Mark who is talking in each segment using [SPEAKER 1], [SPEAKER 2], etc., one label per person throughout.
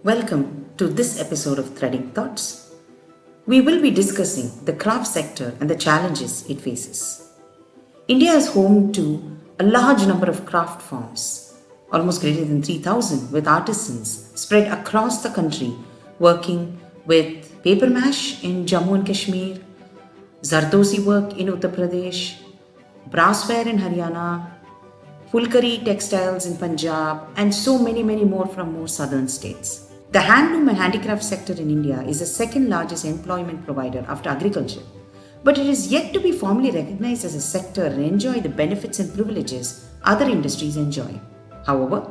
[SPEAKER 1] Welcome to this episode of Threading Thoughts. We will be discussing the craft sector and the challenges it faces. India is home to a large number of craft forms, almost greater than 3,000, with artisans spread across the country working with paper mache in Jammu and Kashmir, Zardosi work in Uttar Pradesh, brassware in Haryana, Fulkari textiles in Punjab, and so many more from more southern states. The handloom and handicraft sector in India is the second largest employment provider after agriculture, but it is yet to be formally recognized as a sector and enjoy the benefits and privileges other industries enjoy. However,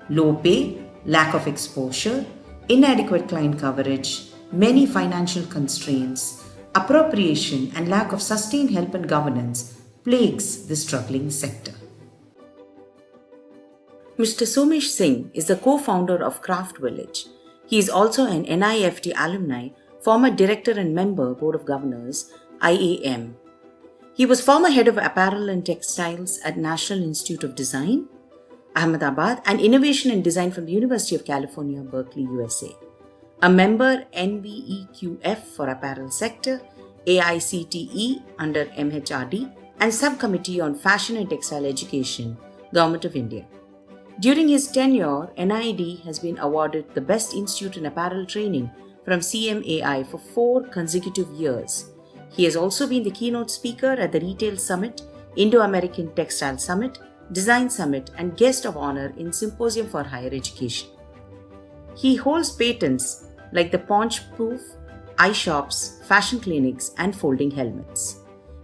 [SPEAKER 1] low pay, lack of exposure, inadequate client coverage, many financial constraints, appropriation, and lack of sustained help and governance plagues the struggling sector. Mr. Somesh Singh is the co-founder of Craft Village. He is also an NIFT alumni, former director and member, Board of Governors, IAM. He was former head of apparel and textiles at National Institute of Design, Ahmedabad, and Innovation and Design from the University of California, Berkeley, USA. A member NBEQF for apparel sector, AICTE under MHRD, and subcommittee on fashion and textile education, Government of India. During his tenure, NID has been awarded the Best Institute in Apparel Training from CMAI for 4 consecutive years. He has also been the keynote speaker at the Retail Summit, Indo-American Textile Summit, Design Summit, and guest of honor in Symposium for Higher Education. He holds patents like the Paunch Proof, eye shops, fashion clinics, and folding helmets.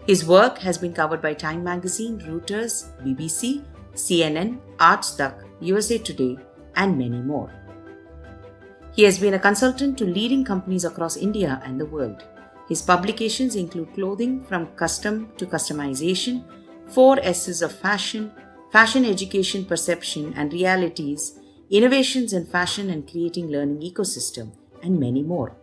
[SPEAKER 1] His work has been covered by Time Magazine, Reuters, BBC, CNN, Artstuck, USA Today, and many more. He has been a consultant to leading companies across India and the world. His publications include Clothing from Custom to Customization, 4 S's of Fashion, Fashion Education Perception and Realities, Innovations in Fashion and Creating Learning Ecosystem, and many more.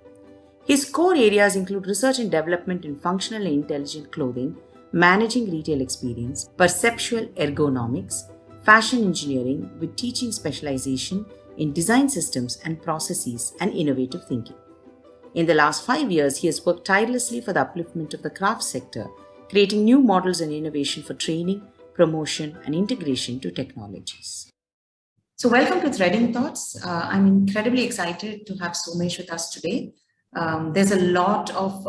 [SPEAKER 1] His core areas include research and development in functional and intelligent clothing, managing retail experience, perceptual ergonomics, fashion engineering with teaching specialization in design systems and processes and innovative thinking. In the last 5 years, he has worked tirelessly for the upliftment of the craft sector, creating new models and innovation for training, promotion, and integration to technologies. So welcome to Threading Thoughts. I'm incredibly excited to have Somesh with us today. There's a lot of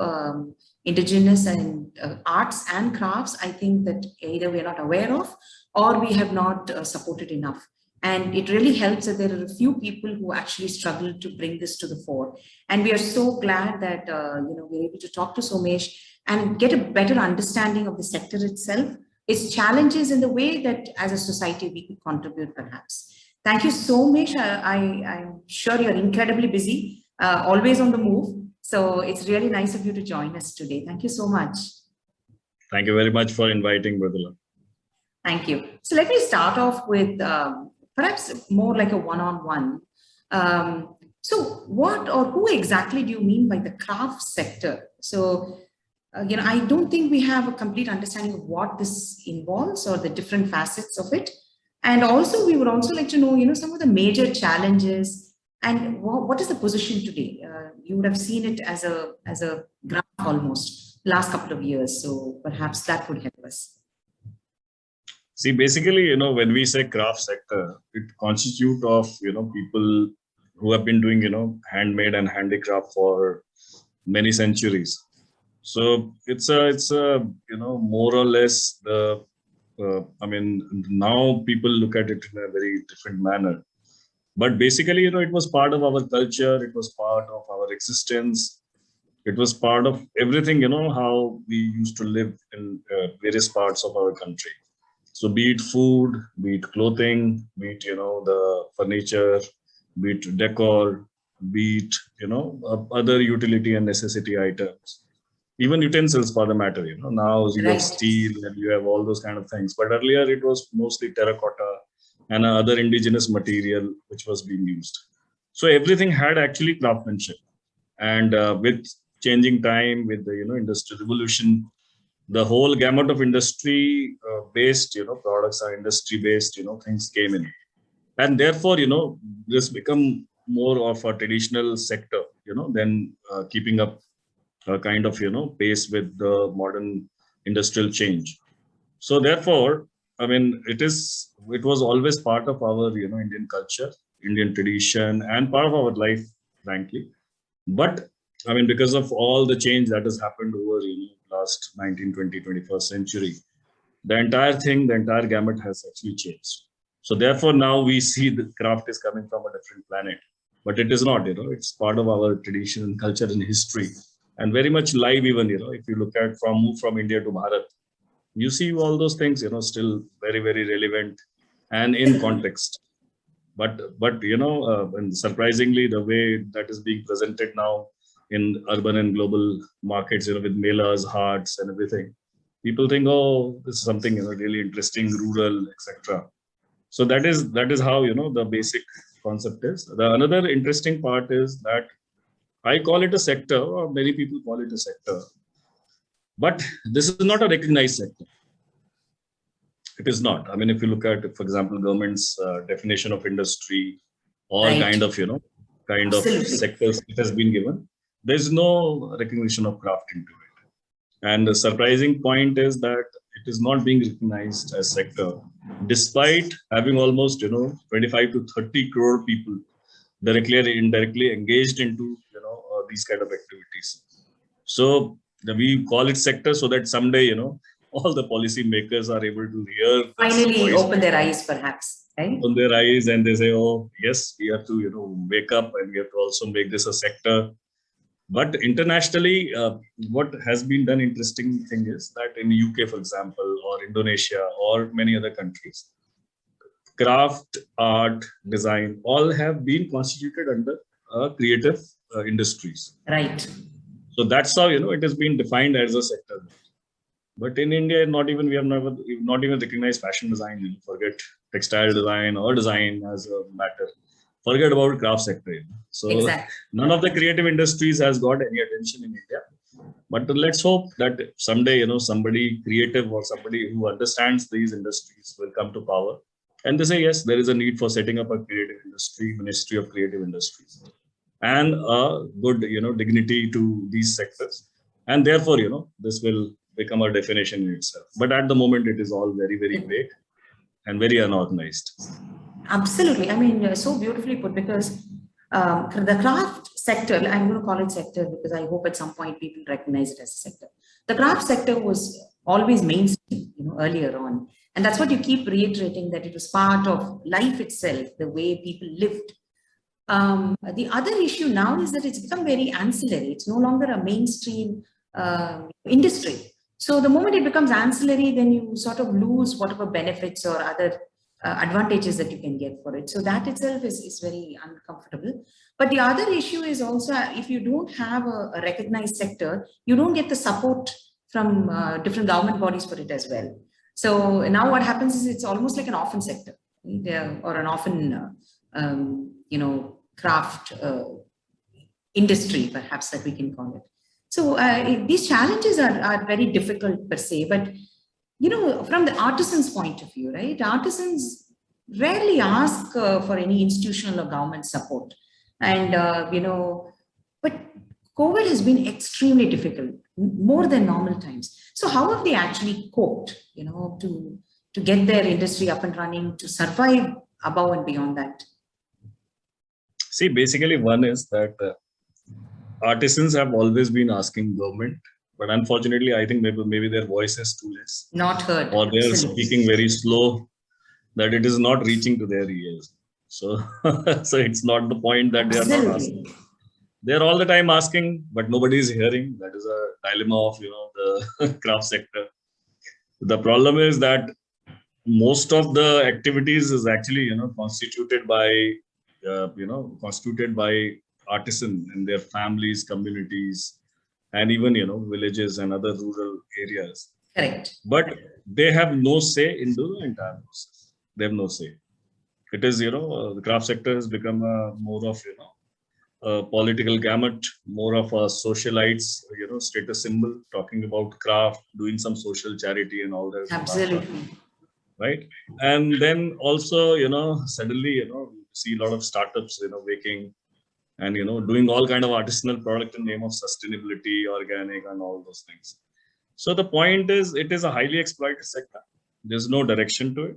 [SPEAKER 1] indigenous and arts and crafts, I think, that either we are not aware of or we have not supported enough. And it really helps that there are a few people who actually struggle to bring this to the fore. And we are so glad that we're able to talk to Somesh and get a better understanding of the sector itself, its challenges, in the way that as a society we could contribute perhaps. Thank you so much. I'm sure you're incredibly busy, always on the move. So it's really nice of you to join us today. Thank you so much.
[SPEAKER 2] Thank you very much for inviting, Mridula.
[SPEAKER 1] Thank you. So let me start off with perhaps more like a one-on-one. So what or who exactly do you mean by the craft sector? So, I don't think we have a complete understanding of what this involves or the different facets of it. And also, we would also like to know, some of the major challenges and what is the position today? You would have seen it as a graph almost last couple of years. So perhaps that would help us.
[SPEAKER 2] See, basically, when we say craft sector, it constitutes of, people who have been doing, handmade and handicraft for many centuries. So it's a more or less now people look at it in a very different manner. But basically, it was part of our culture. It was part of our existence. It was part of everything, how we used to live in various parts of our country. So be it food, be it clothing, be it, the furniture, be it decor, be it, other utility and necessity items, even utensils for the matter, now you have steel and you have all those kind of things. But earlier it was mostly terracotta and other indigenous material which was being used. So everything had actually craftsmanship. And with changing time, with the industrial revolution, the whole gamut of industry based products are industry based things came in, and therefore this become more of a traditional sector, than keeping up a kind of, pace with the modern industrial change. So therefore, I mean, it was always part of our, Indian culture, Indian tradition, and part of our life, frankly. But I mean, because of all the change that has happened over, last 19, 20, 21st century, the entire thing, the entire gamut has actually changed. So therefore, now we see the craft is coming from a different planet, but it is not. It's part of our tradition and culture and history, and very much live. Even if you look at from India to Bharat, you see all those things. Still very very relevant and in context. But and surprisingly, the way that is being presented now in urban and global markets, with melas, hearts, and everything, people think, oh, this is something really interesting, rural, etc. So that is how the basic concept is. The another interesting part is that I call it a sector, or many people call it a sector, but this is not a recognized sector. It is not. I mean, if you look at, for example, government's definition of industry, or
[SPEAKER 1] Right.
[SPEAKER 2] kind of
[SPEAKER 1] Absolutely.
[SPEAKER 2] sectors it has been given, there's no recognition of craft into it. And the surprising point is that it is not being recognized as sector, despite having almost 25 to 30 crore people directly or indirectly engaged into these kind of activities. So we call it sector so that someday all the policy makers are able to hear this
[SPEAKER 1] Finally
[SPEAKER 2] voice
[SPEAKER 1] open their eyes, perhaps, right?
[SPEAKER 2] on their eyes, and they say, oh yes, we have to wake up, and we have to also make this a sector. But internationally, what has been done interesting thing is that in UK, for example, or Indonesia, or many other countries, craft, art, design, all have been constituted under creative industries.
[SPEAKER 1] Right.
[SPEAKER 2] So that's how it has been defined as a sector. But in India, we've not even recognized fashion design. Forget textile design or design as a matter. Forget about craft sector. So
[SPEAKER 1] Exactly.
[SPEAKER 2] none of the creative industries has got any attention in India. But let's hope that someday, somebody creative or somebody who understands these industries will come to power, and they say, yes, there is a need for setting up a creative industry, Ministry of Creative Industries, and a good, dignity to these sectors. And therefore, this will become a definition in itself. But at the moment, it is all very, very vague and very unorganized.
[SPEAKER 1] Absolutely. I mean, so beautifully put, because the craft sector, I'm going to call it sector because I hope at some point people recognize it as a sector. The craft sector was always mainstream, earlier on. And that's what you keep reiterating, that it was part of life itself, the way people lived. The other issue now is that it's become very ancillary. It's no longer a mainstream industry. So the moment it becomes ancillary, then you sort of lose whatever benefits or other advantages that you can get for it. So that itself is very uncomfortable. But the other issue is also, if you don't have a recognized sector, you don't get the support from different government bodies for it as well. So now what happens is it's almost like an orphan sector, right? Or an orphan, craft industry, perhaps, that we can call it. So these challenges are very difficult per se, but from the artisan's point of view, right? Artisans rarely ask for any institutional or government support. And, but COVID has been extremely difficult, more than normal times. So how have they actually coped, to get their industry up and running, to survive above and beyond that?
[SPEAKER 2] See, basically, one is that artisans have always been asking government, but unfortunately, I think maybe their voice is too less,
[SPEAKER 1] Not heard.
[SPEAKER 2] or they are
[SPEAKER 1] Absolutely.
[SPEAKER 2] speaking very slow, that it is not reaching to their ears. So, so it's not the point that they are not asking.
[SPEAKER 1] Absolutely.
[SPEAKER 2] They are all the time asking, but nobody is hearing. That is a dilemma of the craft sector. The problem is that most of the activities is actually constituted by artisan and their families, communities, and even villages and other rural areas.
[SPEAKER 1] Correct.
[SPEAKER 2] But they have no say in the entire process. They have no say. It is the craft sector has become more of a political gamut, more of a socialites status symbol, talking about craft, doing some social charity and all that.
[SPEAKER 1] Absolutely.
[SPEAKER 2] Right. And then also suddenly see a lot of startups waking and doing all kind of artisanal product in the name of sustainability, organic, and all those things. So the point is, it is a highly exploited sector. There's no direction to it.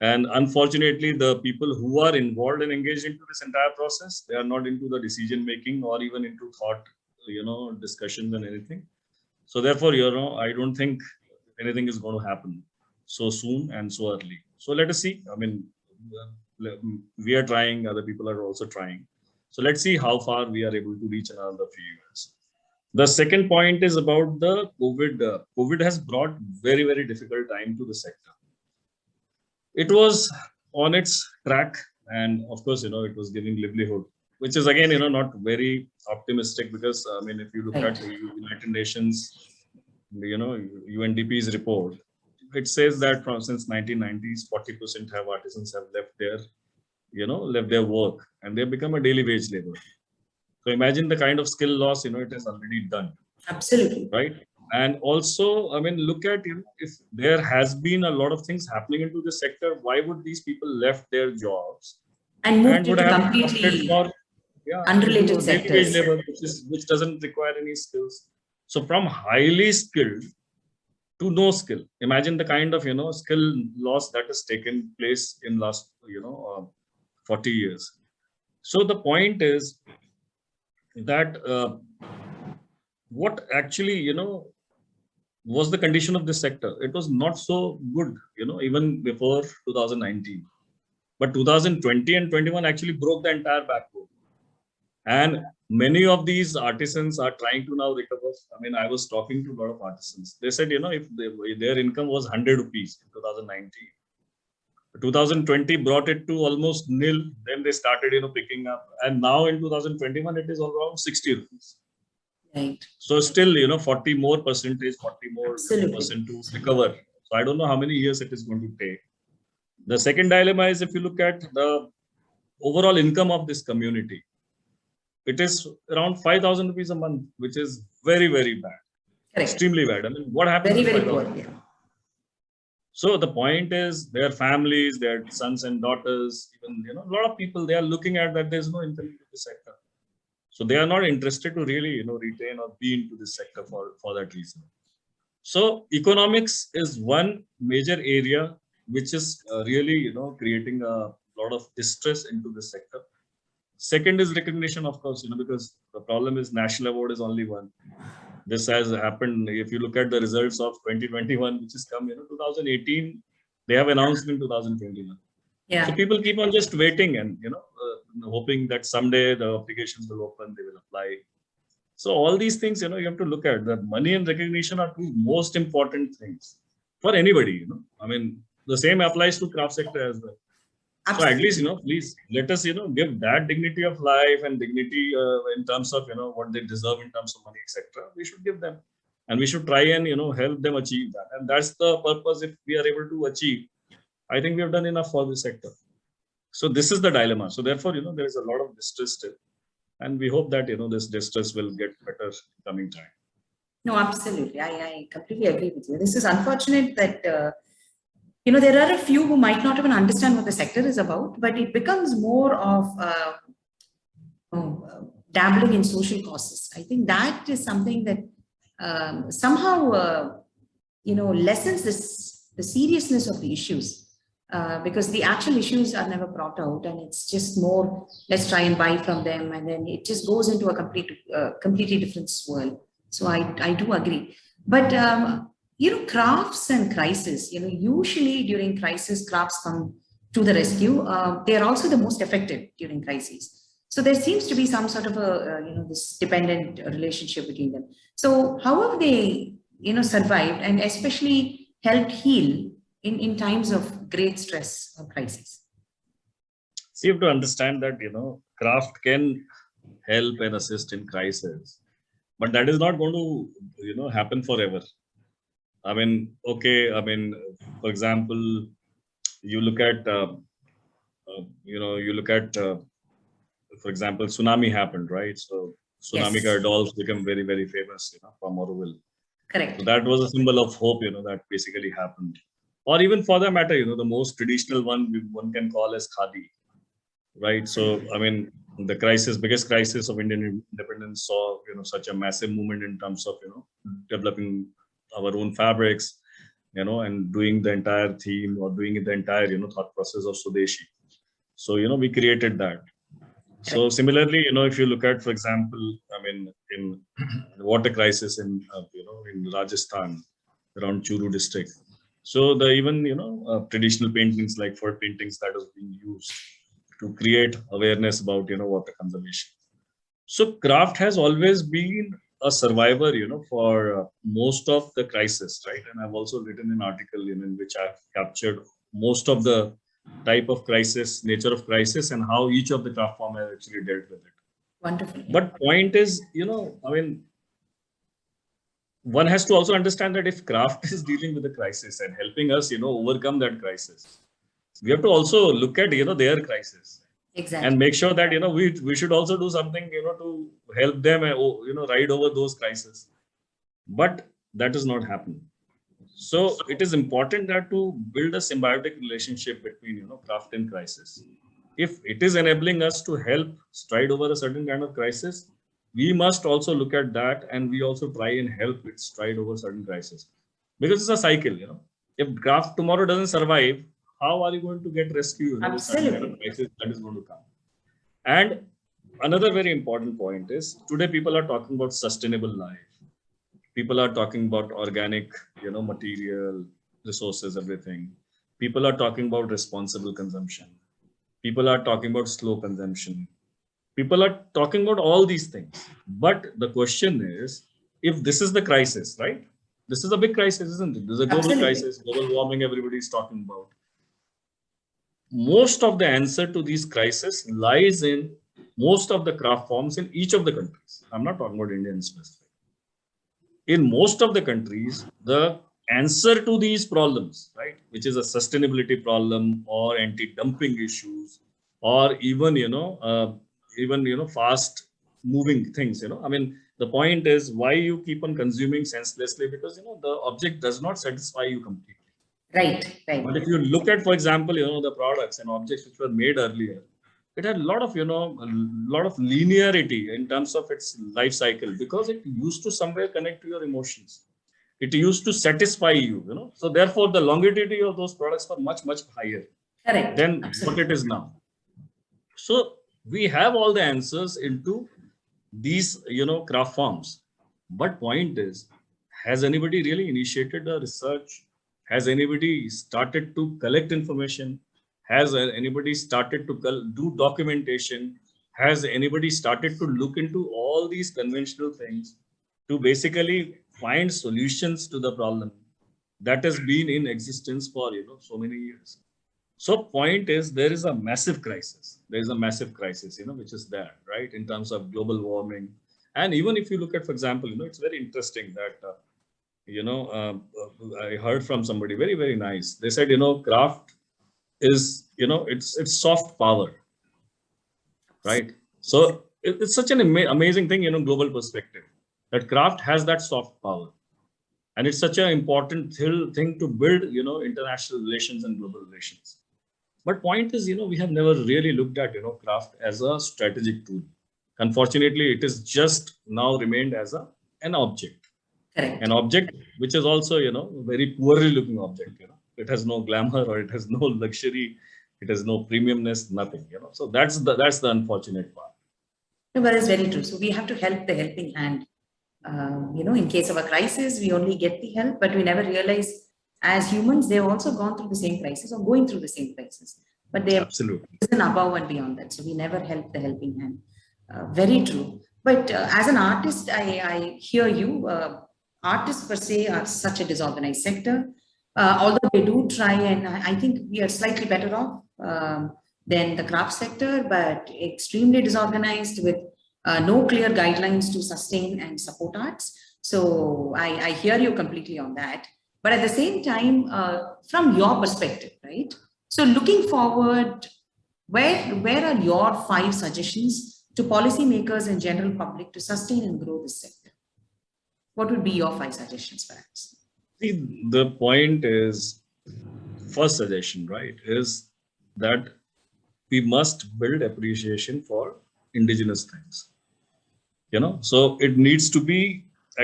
[SPEAKER 2] And unfortunately, the people who are involved and engaged into this entire process, they are not into the decision making or even into thought, discussions and anything. So therefore, I don't think anything is going to happen so soon and so early. So let us see. I mean, we are trying, other people are also trying. So let's see how far we are able to reach in another few years. The second point is about the COVID. COVID has brought very, very difficult time to the sector. It was on its track, and of course, it was giving livelihood, which is again, not very optimistic, because I mean, if you look at the United Nations, UNDP's report, it says that from since 1990s, 40% have artisans have left their work, and they've become a daily wage labor. So imagine the kind of skill loss, it has already done.
[SPEAKER 1] Absolutely.
[SPEAKER 2] Right. And also, I mean, look at, if there has been a lot of things happening into the sector, why would these people left their jobs
[SPEAKER 1] and moved
[SPEAKER 2] would
[SPEAKER 1] into
[SPEAKER 2] have
[SPEAKER 1] completely
[SPEAKER 2] opted for
[SPEAKER 1] unrelated
[SPEAKER 2] into daily wage
[SPEAKER 1] sectors?
[SPEAKER 2] labor, which doesn't require any skills. So from highly skilled to no skill, imagine the kind of skill loss that has taken place in last 40 years. So the point is that what actually was the condition of this sector. It was not so good, even before 2019. But 2020 and 21 actually broke the entire backbone. And many of these artisans are trying to now recover. I mean, I was talking to a lot of artisans. They said, if their income was 100 rupees in 2019, 2020 brought it to almost nil. Then they started, picking up. And now in 2021, it is around 60 rupees.
[SPEAKER 1] Right.
[SPEAKER 2] So still, 40 more percentage, 40 more percent to recover. So I don't know how many years it is going to take. The second dilemma is, if you look at the overall income of this community, it is around 5,000 rupees a month, which is very, very bad. Correct. Extremely bad. I mean, what happens?
[SPEAKER 1] Very, very poor. Yeah.
[SPEAKER 2] So the point is, their families, their sons and daughters, even a lot of people, they are looking at that there's no income into the sector. So they are not interested to really, retain or be into this sector for that reason. So economics is one major area which is really, creating a lot of distress into the sector. Second is recognition, of course, because the problem is national award is only one. This has happened. If you look at the results of 2021, which has come, 2018, they have announced in 2021. Yeah. So people keep on just waiting and, hoping that someday the applications will open, they will apply. So all these things, you have to look at that. Money and recognition are two most important things for anybody, I mean, the same applies to craft sector as well. Absolutely. So at least, please let us, give that dignity of life and dignity in terms of, what they deserve in terms of money, etc. We should give them, and we should try and, help them achieve that. And that's the purpose. If we are able to achieve, I think we have done enough for the sector. So this is the dilemma. So therefore, there is a lot of distress still, and we hope that, this distress will get better in coming time.
[SPEAKER 1] No, absolutely. I completely agree with you. This is unfortunate that, there are a few who might not even understand what the sector is about, but it becomes more of dabbling in social causes. I think that is something that somehow, lessens the seriousness of the issues. Because the actual issues are never brought out, and it's just more, let's try and buy from them, and then it just goes into a completely different swirl. So I do agree. But, crafts and crisis, usually during crisis, crafts come to the rescue. They are also the most affected during crises. So there seems to be some sort of this dependent relationship between them. So how have they, survived and especially helped heal in times of great stress or crisis?
[SPEAKER 2] So you have to understand that, craft can help and assist in crisis, but that is not going to, happen forever. I mean, okay. I mean, for example, you look at, for example, tsunami happened, right? So tsunami dolls become very, very famous, from Auroville.
[SPEAKER 1] Correct.
[SPEAKER 2] So that was a symbol of hope, that basically happened. Or even for that matter, the most traditional one can call as khadi. right? So, I mean, the biggest crisis of Indian independence saw, such a massive movement in terms of, developing our own fabrics, and doing the entire theme or doing the entire, thought process of Swadeshi. So, we created that. So similarly, if you look at, for example, I mean, in the water crisis in Rajasthan, around Churu district. So the even, traditional paintings like fur paintings that is being used to create awareness about, water conservation. So craft has always been a survivor, for most of the crisis, right? And I've also written an article, in which I've captured most of the type of crisis, nature of crisis, and how each of the craft form has actually dealt with it.
[SPEAKER 1] Wonderful.
[SPEAKER 2] But point is, I mean, one has to also understand that if craft is dealing with a crisis and helping us, overcome that crisis, we have to also look at, their crisis and
[SPEAKER 1] Exactly.
[SPEAKER 2] make sure that we should also do something to help them ride over those crises, but that is not happening. So it is important that to build a symbiotic relationship between craft and crisis. If it is enabling us to help stride over a certain kind of crisis, we must also look at that, and we also try and help it stride over certain crisis, because it's a cycle. If craft tomorrow doesn't survive, how are you going to get rescue with certain kind of
[SPEAKER 1] Absolutely.
[SPEAKER 2] crisis that is going to come? And another very important point is today people are talking about sustainable life. People are talking about organic, material, resources, everything. People are talking about responsible consumption. People are talking about slow consumption. People are talking about all these things. But the question is, if this is the crisis, right? This is a big crisis, isn't it? There's a global
[SPEAKER 1] Absolutely.
[SPEAKER 2] crisis, global warming, everybody is talking about. Most of the answer to these crises lies in most of the craft forms in each of the countries. I'm not talking about India in specific. In most of the countries, the answer to these problems, right, which is a sustainability problem or anti-dumping issues, or even fast moving things. I mean, the point is why you keep on consuming senselessly, because the object does not satisfy you completely.
[SPEAKER 1] Right.
[SPEAKER 2] But
[SPEAKER 1] Right.
[SPEAKER 2] if you look at, for example, the products and objects which were made earlier, it had a lot of, a lot of linearity in terms of its life cycle, because it used to somewhere connect to your emotions. It used to satisfy you. So therefore, the longevity of those products were much, much higher
[SPEAKER 1] Correct.
[SPEAKER 2] than what it
[SPEAKER 1] Absolutely.
[SPEAKER 2] is now. So we have all the answers into these, craft forms. But point is, has anybody really initiated a research? Has anybody started to collect information? Has anybody started to do documentation? Has anybody started to look into all these conventional things to basically find solutions to the problem that has been in existence for so many years? So point is, there is a massive crisis. There is a massive crisis, which is there, right, in terms of global warming. And even if you look at, for example, it's very interesting that, I heard from somebody very, very nice. They said, craft is, it's soft power, right? So it's such an amazing thing, global perspective, that craft has that soft power. And it's such an important thing to build, international relations and global relations. But point is, we have never really looked at, craft as a strategic tool. Unfortunately, it is just now remained as an object,
[SPEAKER 1] Correct.
[SPEAKER 2] an object which is also, very poorly looking object. It has no glamour, or it has no luxury, it has no premiumness, nothing. So that's the unfortunate part.
[SPEAKER 1] No, but that's very true. So we have to help the helping hand. In case of a crisis, we only get the help, but we never realize as humans, they've also gone through the same crisis or going through the same crisis, but they have
[SPEAKER 2] Absolutely.
[SPEAKER 1] risen above and beyond that. So we never help the helping hand. Very true. But as an artist, I hear you. Artists per se are such a disorganized sector. Although they do try, and I think we are slightly better off than the craft sector, but extremely disorganized with no clear guidelines to sustain and support arts. So I hear you completely on that. But at the same time, from your perspective, right? So looking forward, where are your five suggestions to policymakers and general public to sustain and grow this sector? What would be your five suggestions, perhaps?
[SPEAKER 2] See, the point is, first suggestion, right, is that we must build appreciation for indigenous things. So it needs to be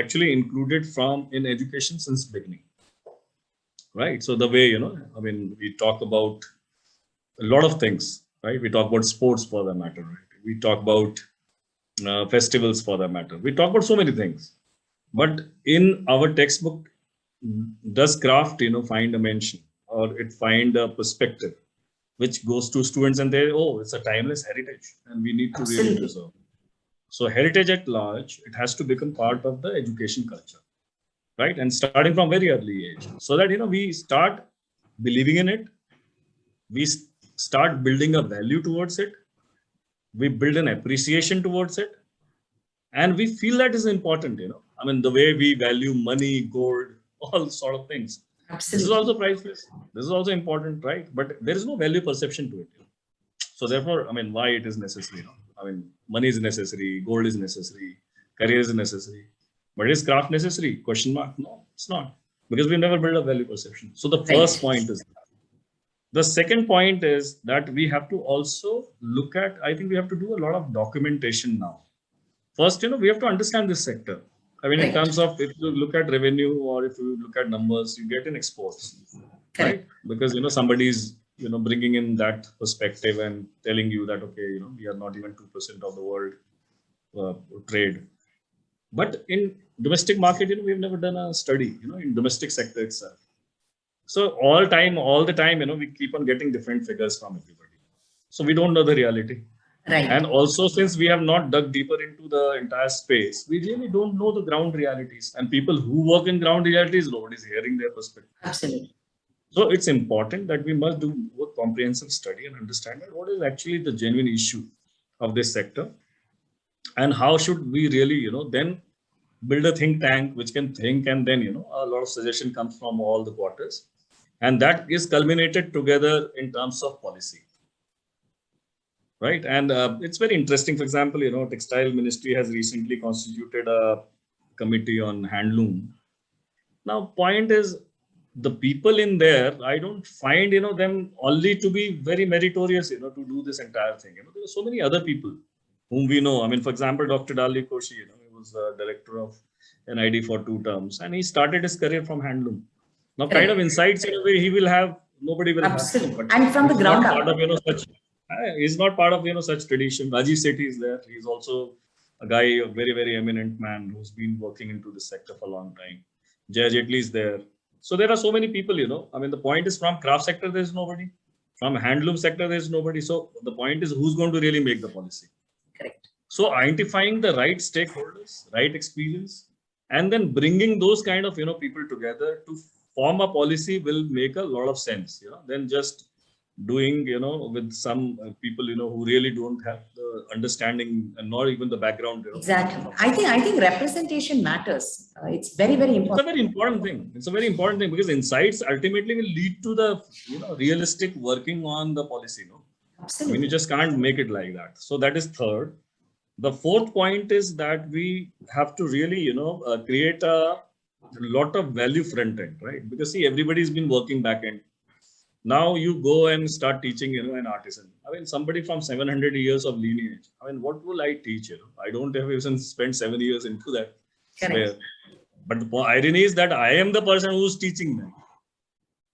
[SPEAKER 2] actually included from in education since beginning, right? So the way, we talk about a lot of things, right? We talk about sports for that matter, right? We talk about festivals for that matter. We talk about so many things. But in our textbook, does craft, find a mention or it find a perspective which goes to students and they, oh, it's a timeless heritage and we need to really
[SPEAKER 1] Absolutely.
[SPEAKER 2] preserve. So heritage at large, it has to become part of the education culture, right? And starting from very early age, so that we start believing in it, we start building a value towards it, we build an appreciation towards it, and we feel that is important. I mean, the way we value money, gold, all sort of things. This is also
[SPEAKER 1] Absolutely.
[SPEAKER 2] priceless. This is also important, right? But there is no value perception to it. So therefore, I mean, why it is necessary? I mean, money is necessary, gold is necessary, career is necessary, but is craft necessary? Question mark. No, it's not, because we never build a value perception. So the first
[SPEAKER 1] Right.
[SPEAKER 2] point is that. The second point is that we have to also look at, I think we have to do a lot of documentation now. First, we have to understand this sector. I mean, in
[SPEAKER 1] Correct.
[SPEAKER 2] terms of, if you look at revenue or if you look at numbers, you get in exports,
[SPEAKER 1] Correct.
[SPEAKER 2] right? Because somebody's bringing in that perspective and telling you that, okay, we are not even 2% of the world uh, trade. But in domestic market, we've never done a study, in domestic sector itself. So all the time, we keep on getting different figures from everybody. So we don't know the reality.
[SPEAKER 1] Right.
[SPEAKER 2] And also, since we have not dug deeper into the entire space, we really don't know the ground realities. And people who work in ground realities, nobody's hearing their perspective.
[SPEAKER 1] Absolutely.
[SPEAKER 2] So it's important that we must do a comprehensive study and understand that what is actually the genuine issue of this sector, and how should we really, then build a think tank which can think, and then, a lot of suggestion comes from all the quarters, and that is culminated together in terms of policy. Right. And it's very interesting. For example, Textile Ministry has recently constituted a committee on handloom. Now, point is, the people in there, I don't find, them only to be very meritorious, to do this entire thing. There are so many other people whom we know. I mean, for example, Dr. Dali Koshi, he was the director of NID for 2 terms, and he started his career from handloom. Now, kind of
[SPEAKER 1] Correct.
[SPEAKER 2] insights in a way he will have, nobody will have.
[SPEAKER 1] Absolutely.
[SPEAKER 2] But
[SPEAKER 1] And from the
[SPEAKER 2] he's
[SPEAKER 1] ground
[SPEAKER 2] not part of,
[SPEAKER 1] up.
[SPEAKER 2] such. He's not part of, such tradition. Rajiv Sethi is there. He's also a guy, a very, very eminent man who's been working into this sector for a long time. Jay Jetli is there. So there are so many people, I mean, the point is, from craft sector, there's nobody. From handloom sector, there's nobody. So the point is, who's going to really make the policy?
[SPEAKER 1] Correct.
[SPEAKER 2] So identifying the right stakeholders, right experience, and then bringing those kind of, people together to form a policy will make a lot of sense, than just doing, with some people, who really don't have the understanding and not even the background,
[SPEAKER 1] Exactly.
[SPEAKER 2] of
[SPEAKER 1] I think representation matters. It's very, very
[SPEAKER 2] it's a
[SPEAKER 1] important.
[SPEAKER 2] very important thing. It's a very important thing, because insights ultimately will lead to the, realistic working on the policy. No, I mean, you
[SPEAKER 1] Absolutely.
[SPEAKER 2] just can't make it like that. So that is third. The fourth point is that we have to really, create a lot of value front end, right? Because see, everybody's been working back end. Now you go and start teaching, an artisan. I mean, somebody from 700 years of lineage. I mean, what will I teach? I don't have even spent 7 years into that
[SPEAKER 1] Correct.
[SPEAKER 2] sphere. But the irony is that I am the person who's teaching them.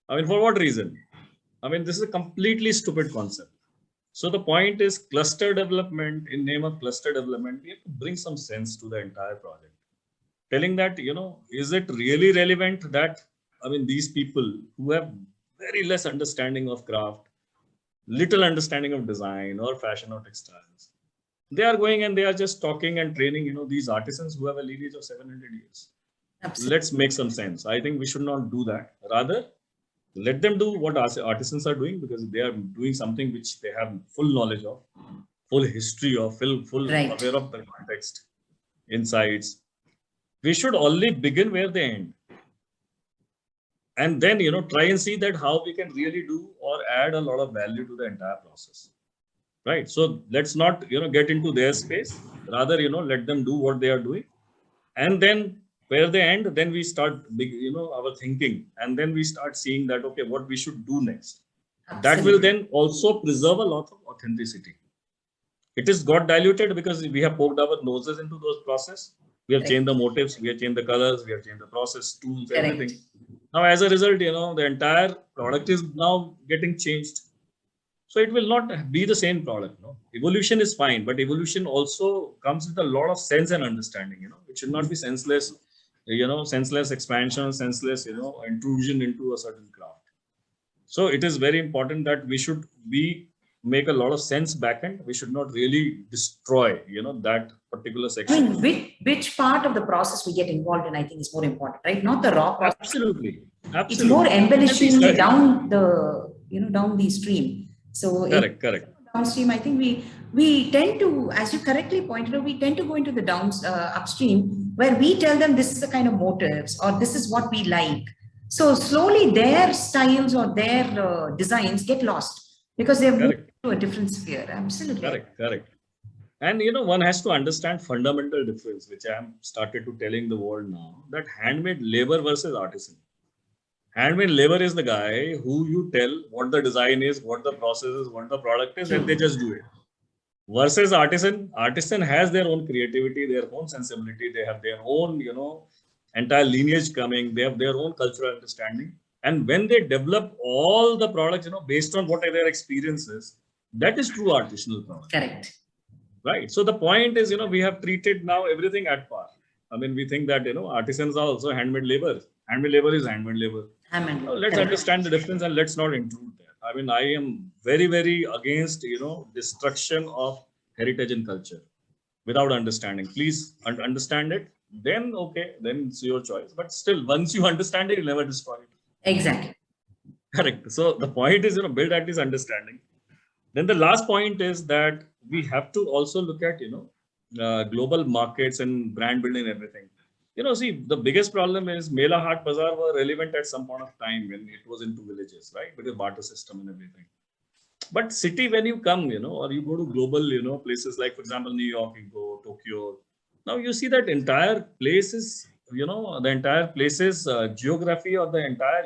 [SPEAKER 2] I mean, for what reason? I mean, this is a completely stupid concept. So the point is, cluster development. In name of cluster development, we have to bring some sense to the entire project. Telling that, is it really relevant that, I mean, these people who have very less understanding of craft, little understanding of design or fashion or textiles, they are going and they are just talking and training, these artisans who have a lineage of 700 years.
[SPEAKER 1] Absolutely.
[SPEAKER 2] Let's make some sense. I think we should not do that. Rather, let them do what artisans are doing, because they are doing something which they have full knowledge of, full history of, full
[SPEAKER 1] Right.
[SPEAKER 2] aware of the context, insights. We should only begin where they end, and then try and see that how we can really do or add a lot of value to the entire process, right? So let's not get into their space. Rather, let them do what they are doing, and then where they end, then we start big, our thinking, and then we start seeing that, okay, what we should do next. that will
[SPEAKER 1] Absolutely.
[SPEAKER 2] then also preserve a lot of authenticity. It is got diluted because we have poked our noses into those process. We have changed
[SPEAKER 1] Correct.
[SPEAKER 2] the motives, we have changed the colors, we have changed the process, tools,
[SPEAKER 1] Correct.
[SPEAKER 2] everything. Now, as a result, the entire product is now getting changed. So it will not be the same product. No, evolution is fine, but evolution also comes with a lot of sense and understanding. It should not be senseless. Senseless expansion, senseless intrusion into a certain craft. So it is very important that we should be make a lot of sense back end. We should not really destroy that particular
[SPEAKER 1] I
[SPEAKER 2] section.
[SPEAKER 1] mean, which part of the process we get involved in, I think, is more important, right? Not the raw process.
[SPEAKER 2] Absolutely,
[SPEAKER 1] It's more
[SPEAKER 2] absolutely. And these
[SPEAKER 1] embellishing
[SPEAKER 2] guys,
[SPEAKER 1] down the down the stream. So in
[SPEAKER 2] correct, correct,
[SPEAKER 1] downstream, I think we tend to, as you correctly pointed out, we tend to go into the upstream where we tell them this is the kind of motives or this is what we like. So slowly their styles or their designs get lost because they've moved
[SPEAKER 2] correct,
[SPEAKER 1] to a different sphere. Absolutely.
[SPEAKER 2] correct, correct. And one has to understand fundamental difference, which I am started to telling the world now, that handmade labor versus artisan. Handmade labor is the guy who you tell what the design is, what the process is, what the product is, and they
[SPEAKER 1] True.
[SPEAKER 2] just do it. Versus artisan has their own creativity, their own sensibility, they have their own, entire lineage coming, they have their own cultural understanding. And when they develop all the products, based on what are their experiences, that is true artisanal product.
[SPEAKER 1] Correct.
[SPEAKER 2] Right. So the point is, we have treated now everything at par. I mean, we think that, artisans are also handmade labor. Handmade labor is handmade labor. Now, let's
[SPEAKER 1] Correct.
[SPEAKER 2] understand the difference and let's not intrude there. I mean, I am very, very against, destruction of heritage and culture without understanding. Please understand it. Then, okay, then it's your choice. But still, once you understand it, you'll never destroy it.
[SPEAKER 1] Exactly.
[SPEAKER 2] Correct. So the point is, build at this understanding. Then the last point is that we have to also look at global markets and brand building and everything. See, the biggest problem is Mela Haat Bazaar were relevant at some point of time when it was into villages, right? Because barter system and everything. But city, when you come, or you go to global, places like, for example, New York, you go Tokyo. Now you see that entire place is, the entire place's geography or the entire,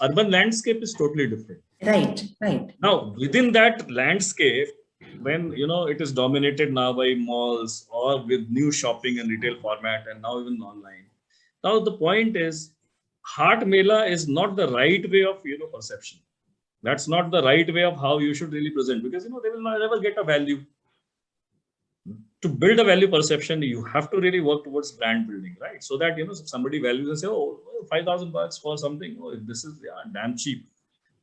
[SPEAKER 2] urban landscape is totally different.
[SPEAKER 1] Right. Right.
[SPEAKER 2] Now, within that landscape, when it is dominated now by malls or with new shopping and retail format, and now even online. Now, the point is, Heart Mela is not the right way of perception. That's not the right way of how you should really present, because they will never get a value. To build a value perception, you have to really work towards brand building, right? So that if somebody values and say, oh, $5,000 for something, oh, this is damn cheap.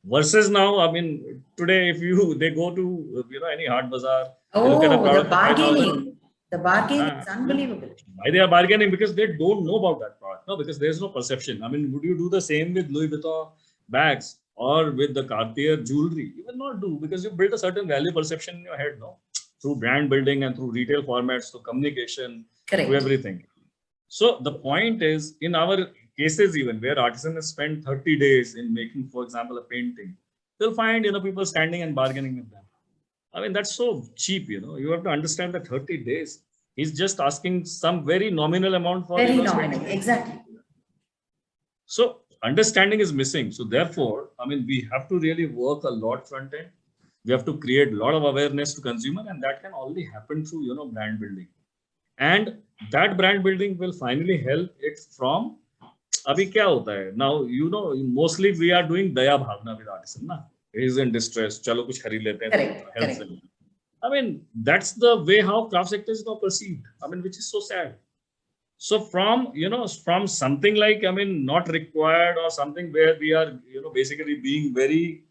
[SPEAKER 2] Versus now, I mean, today if they go to any hard bazaar, they look at a
[SPEAKER 1] Oh, the
[SPEAKER 2] product for 5,000.
[SPEAKER 1] bargaining. The bargaining is unbelievable.
[SPEAKER 2] Why they are bargaining? Because they don't know about that product. No, because there's no perception. I mean, would you do the same with Louis Vuitton bags or with the Cartier jewelry? You will not do, because you build a certain value perception in your head, no? Through brand building and through retail formats, through communication, through
[SPEAKER 1] Correct.
[SPEAKER 2] everything. So the point is, in our cases, even where artisans spend 30 days in making, for example, a painting, they'll find people standing and bargaining with them. I mean, that's so cheap. You have to understand that 30 days. He's just asking some very nominal amount for
[SPEAKER 1] Very
[SPEAKER 2] spending.
[SPEAKER 1] nominal. Exactly.
[SPEAKER 2] So understanding is missing. So therefore, I mean, we have to really work a lot front end. We have to create a lot of awareness to consumer, and that can only happen through brand building. And that brand building will finally help it from अभी क्या होता है now mostly we are doing daya bhavna with artisan na. He is in distress, chalo kuch kharid lete hain, help them. I mean, that's the way how craft sector is now perceived. I mean, which is so sad. So from from something like, I mean, not required, or something where we are basically being very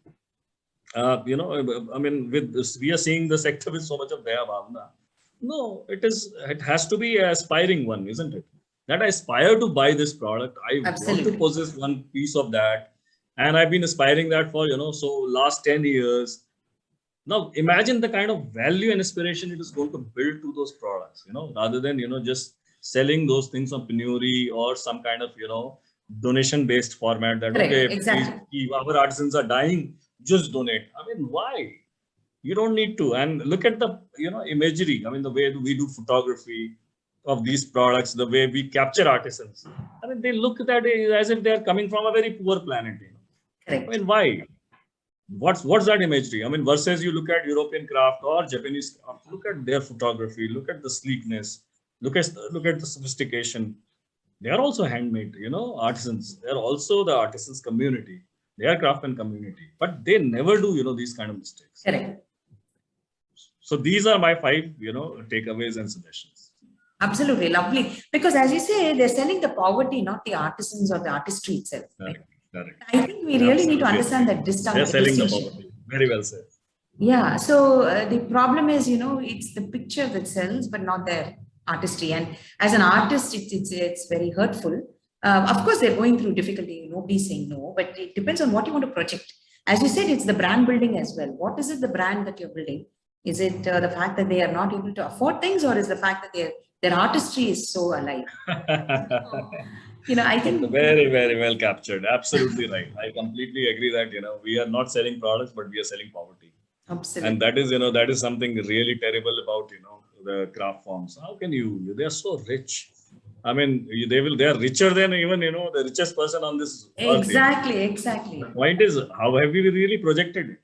[SPEAKER 2] I mean, with this, we are seeing the sector with so much of daya bhavna. No, it has to be an aspiring one, isn't it? That I aspire to buy this product. I want to possess one piece of that. And I've been aspiring that for, so last 10 years. Now, imagine the kind of value and aspiration it is going to build to those products, rather than, just selling those things on penury or some kind of, donation-based format that,
[SPEAKER 1] Correct.
[SPEAKER 2] okay,
[SPEAKER 1] Exactly.
[SPEAKER 2] please, our artisans are dying, just donate. I mean, why? You don't need to. And look at the imagery. I mean, the way we do photography of these products, the way we capture artisans. I mean, they look at it as if they are coming from a very poor planet.
[SPEAKER 1] Correct.
[SPEAKER 2] I mean, why? what's that imagery? I mean, versus you look at European craft or Japanese craft, look at their photography, look at the sleekness, look at the sophistication. They are also handmade, artisans. They are also the artisans community. They are craftsman community, but they never do, these kind of mistakes.
[SPEAKER 1] Correct.
[SPEAKER 2] So these are my five, takeaways and suggestions.
[SPEAKER 1] Absolutely lovely. Because as you say, they're selling the poverty, not the artisans or the artistry itself. Right?
[SPEAKER 2] Correct.
[SPEAKER 1] I think we really need to understand that
[SPEAKER 2] They're selling the
[SPEAKER 1] distinction.
[SPEAKER 2] poverty. Very well said.
[SPEAKER 1] Yeah. So the problem is, it's the picture that sells, but not their artistry. And as an artist, it's very hurtful. Of course, they're going through difficulty. Nobody's saying no, but it depends on what you want to project. As you said, it's the brand building as well. What is it, the brand that you're building? Is it the fact that they are not able to afford things, or is the fact that their artistry is so alive? I think
[SPEAKER 2] very, very well captured. Absolutely right. I completely agree that, we are not selling products, but we are selling poverty.
[SPEAKER 1] Absolutely.
[SPEAKER 2] And that is something really terrible about, the craft forms. How can they are so rich. I mean, they are richer than even, the richest person on this earth.
[SPEAKER 1] Exactly.
[SPEAKER 2] The point is, how have we really projected it?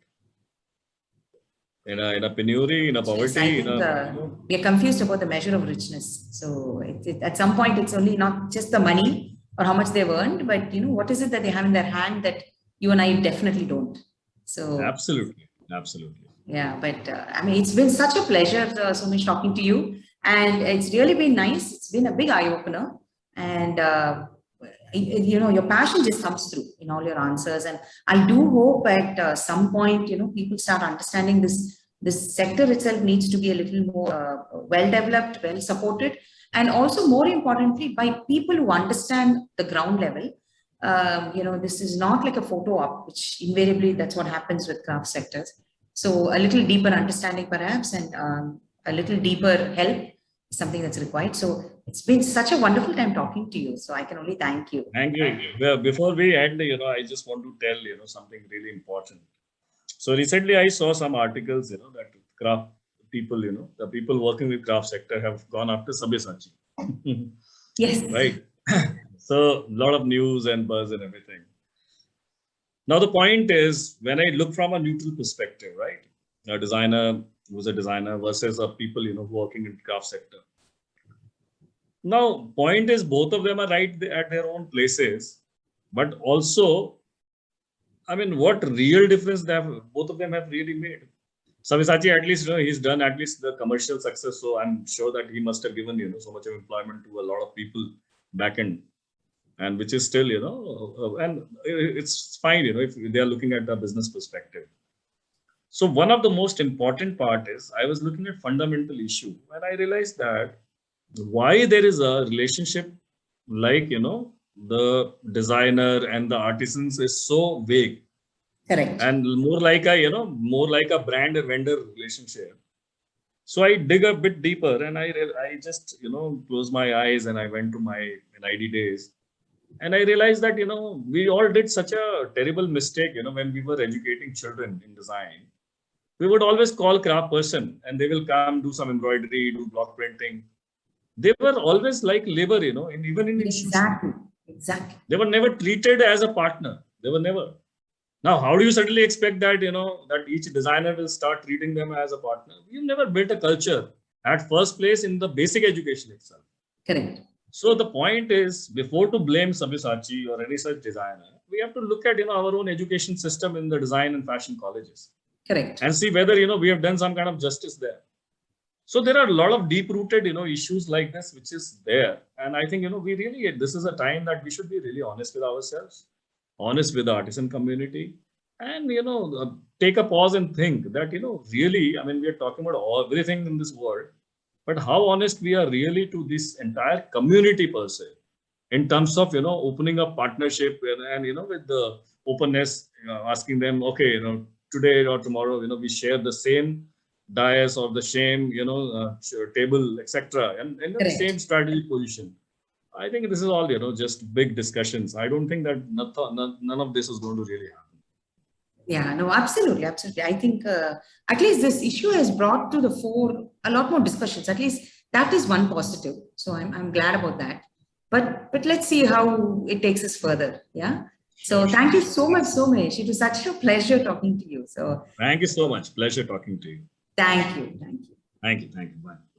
[SPEAKER 2] In a penury, in a poverty.
[SPEAKER 1] Yes, I think we are confused about the measure of richness. So at some point, it's only not just the money or how much they've earned, but what is it that they have in their hand that you and I definitely don't. So
[SPEAKER 2] absolutely.
[SPEAKER 1] Yeah, but I mean, it's been such a pleasure, Somesh, talking to you, and it's really been nice. It's been a big eye opener, and your passion just comes through in all your answers. And I do hope at some point, people start understanding this sector itself needs to be a little more well developed, well supported, and also more importantly by people who understand the ground level. This is not like a photo op, which invariably that's what happens with craft sectors. So a little deeper understanding perhaps, and a little deeper help is something that's required. So it's been such a wonderful time talking to you. So I can only thank you.
[SPEAKER 2] Thank you. Well, before we end, I just want to tell, something really important. So recently I saw some articles, that craft people, the people working with craft sector have gone after Sabyasachi.
[SPEAKER 1] Yes.
[SPEAKER 2] Right. So a lot of news and buzz and everything. Now, the point is, when I look from a neutral perspective, right, a designer who's a designer versus a people, working in craft sector. Now, point is, both of them are right at their own places, but also, I mean, what real difference both of them have really made? Sabyasachi, at least, he's done at least the commercial success. So I'm sure that he must have given, so much of employment to a lot of people back end. And which is still, and it's fine, if they are looking at the business perspective. So one of the most important part is I was looking at fundamental issue and I realized that why there is a relationship like, the designer and the artisans is so vague.
[SPEAKER 1] Correct.
[SPEAKER 2] And more like a brand and vendor relationship. So I dig a bit deeper and I just, closed my eyes and I went to my NID days. And I realized that, we all did such a terrible mistake, when we were educating children in design. We would always call craft person and they will come do some embroidery, do block printing. They were always like labor, even in
[SPEAKER 1] Exactly.
[SPEAKER 2] They were never treated as a partner. They were never. Now, how do you suddenly expect that, that each designer will start treating them as a partner? We've never built a culture at first place in the basic education itself.
[SPEAKER 1] Correct.
[SPEAKER 2] So the point is, before to blame Sabyasachi or any such designer, we have to look at our own education system in the design and fashion colleges.
[SPEAKER 1] Correct.
[SPEAKER 2] And see whether we have done some kind of justice there. So there are a lot of deep-rooted issues like this which is there. And I think we really, this is a time that we should be really honest with ourselves, honest with the artisan community, and take a pause and think that really, I mean, we are talking about everything in this world. But how honest we are really to this entire community per se, in terms of opening up partnership and with the openness, asking them, okay, today or tomorrow, we share the same dais or the same table, etc., and the same strategy position. I think this is all just big discussions. I don't think that none of this is going to really happen.
[SPEAKER 1] Yeah, no, absolutely. I think at least this issue has brought to the fore a lot more discussions. At least that is one positive. So I'm glad about that. But let's see how it takes us further. Yeah. So thank you so much, Somesh. It was such a pleasure talking to you. So
[SPEAKER 2] Thank you so much. Pleasure talking to you.
[SPEAKER 1] thank you. Thank you.
[SPEAKER 2] Thank you. Thank you. Bye.